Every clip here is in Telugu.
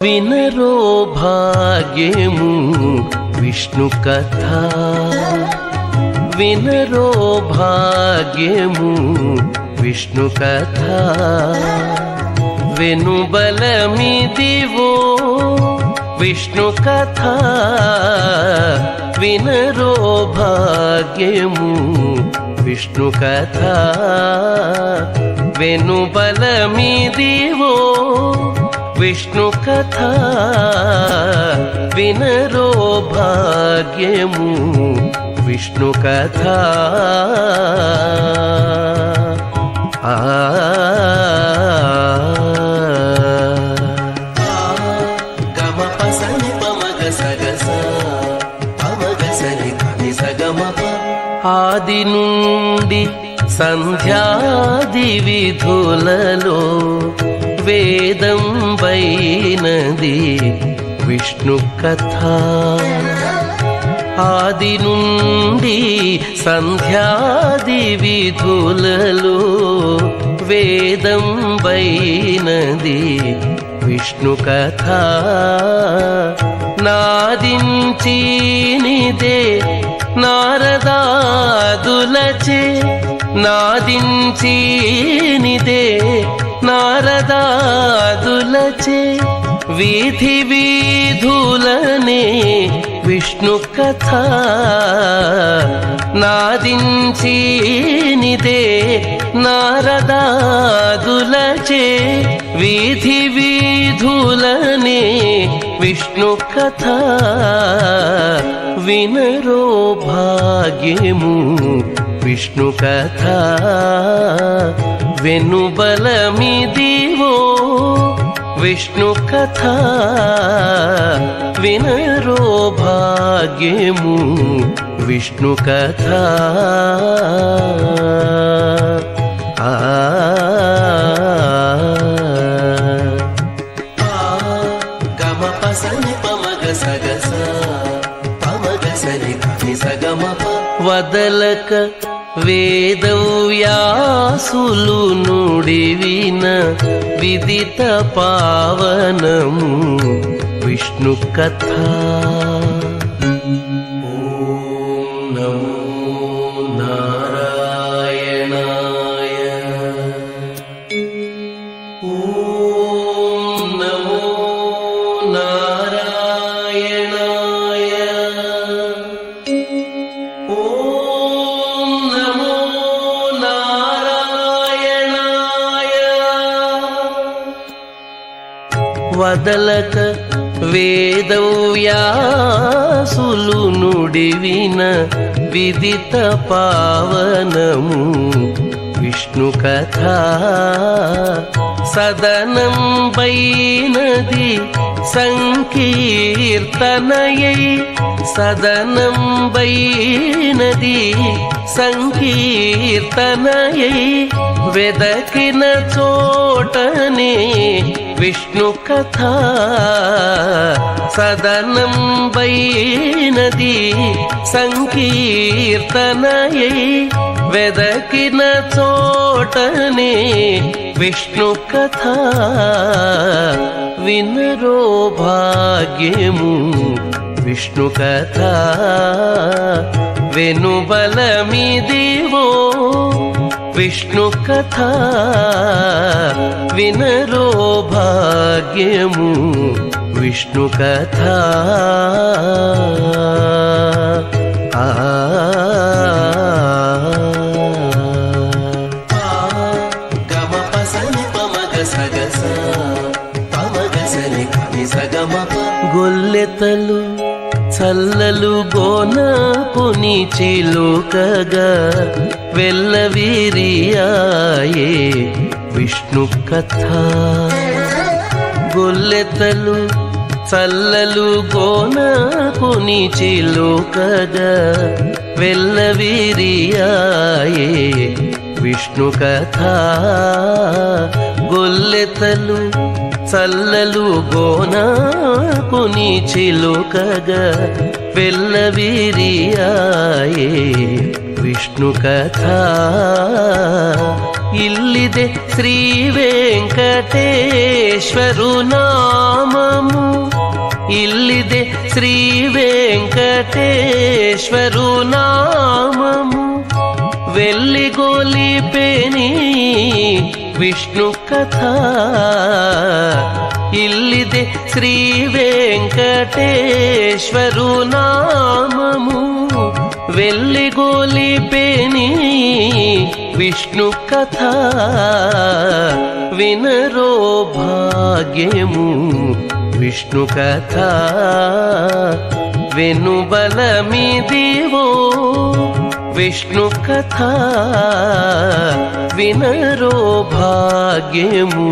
వినరో భాగ్యము విష్ణు కథ, వినరో భాగ్యము విష్ణు కథ. వెనుబలమిదివో విష్ణు కథ, వినరో భాగ్యము విష్ణు కథ. వెనుబలమిదివో విష్ణు కథ, వినరో భాగ్యము విష్ణు కథ. గమ పసని పమగ సగస పమగ సని కని సగమప. ఆది నుండి సంధ్యాది విధులలో వేదం వైనది విష్ణు కథ. ఆది నుండి సంధ్యాది విధులలో వేదం వైనది విష్ణు కథ. నాదించినిదే నారదాదులచే, నాదించినిదే నారదాదులచే వీధి వీధులనే విష్ణు కథ. నాదించినిదే నారదాదులచే వీధి వీధులనే విష్ణు కథ. వినరో భాగ్యము విష్ణు కథ. వెనుబలమిదివో విష్ణు కథ, వినరో భాగ్యము విష్ణు కథ. గమ పసని పమగ సగస పమగ సని కని సగమప. వదలక వేదవ్యాసులు నుడివిన విదిత పావనము విష్ణు కథ. ఓం నమో నారాయణాయ, ఓం నమో నారాయణాయ, ఓం నమో నారాయణాయ. వదలక వేదవ్యాసులు నుడివిన విదిత పావనము విష్ణు కథ. సదనం వైనది సంకీర్తనయై, సదనం వైనది సంకీర్తనయై వెదకిన చోటనే విష్ణు కథ. సదనం వైనది సంకీర్తనయై వెదకిన చోటనే విష్ణు కథ. వినరో భాగ్యము విష్ణు కథ. వెనుబలమిదివో విష్ణు కథ, వినరో భాగ్యము విష్ణు కథ. గమ పసని పమగ సగస పమగ సని కని సగమప. గొల్లెతలు చల్లలు గోన పుని చిలుకగా వెల్లవిరియాయే విష్ణు కథ. గొల్లెతలు చల్లలు గోన పుని చిలుకగా వెల్లవిరియాయే విష్ణు కథ. గొల్లెతలు చల్లలు గోన పుని చిలుకగా వెల్లవిరియాయే విష్ణು ಕಥಾ ಇಲ್ಲಿದೆ ಶ್ರೀ ವೆಂಕಟೇಶ್ವರು ನಾಮಮು ఇల్లిదే శ్రీ వెంకటేశ్వరు నామము వెల్లిగొలిపెని విష్ణు కథ ఇల్లిదే శ్రీ వెంకటేశ్వరు నామము వెల్లిగొలిపెని విష్ణు కథ వినరో భాగ్యము విష్ణు కథ వెనుబలమిదివో విష్ణు కథ వినరో భాగ్యము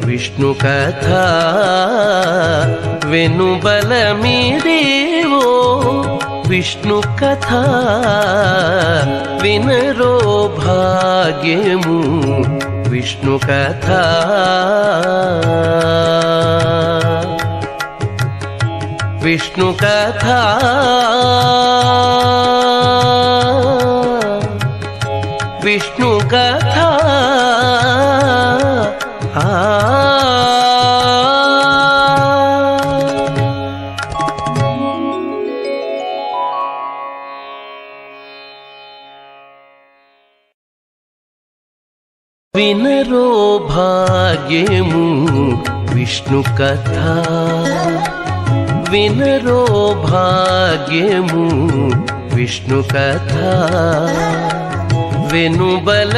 విష్ణు కథ వెనుబలమిదివో విష్ణు కథ వినరో భాగ్యము విష్ణు కథ విష్ణు కథ విష్ణు కథ వినరో భాగ్యము విష్ణు కథ వినరో భాగ్యము విష్ణు కథ వెనుబల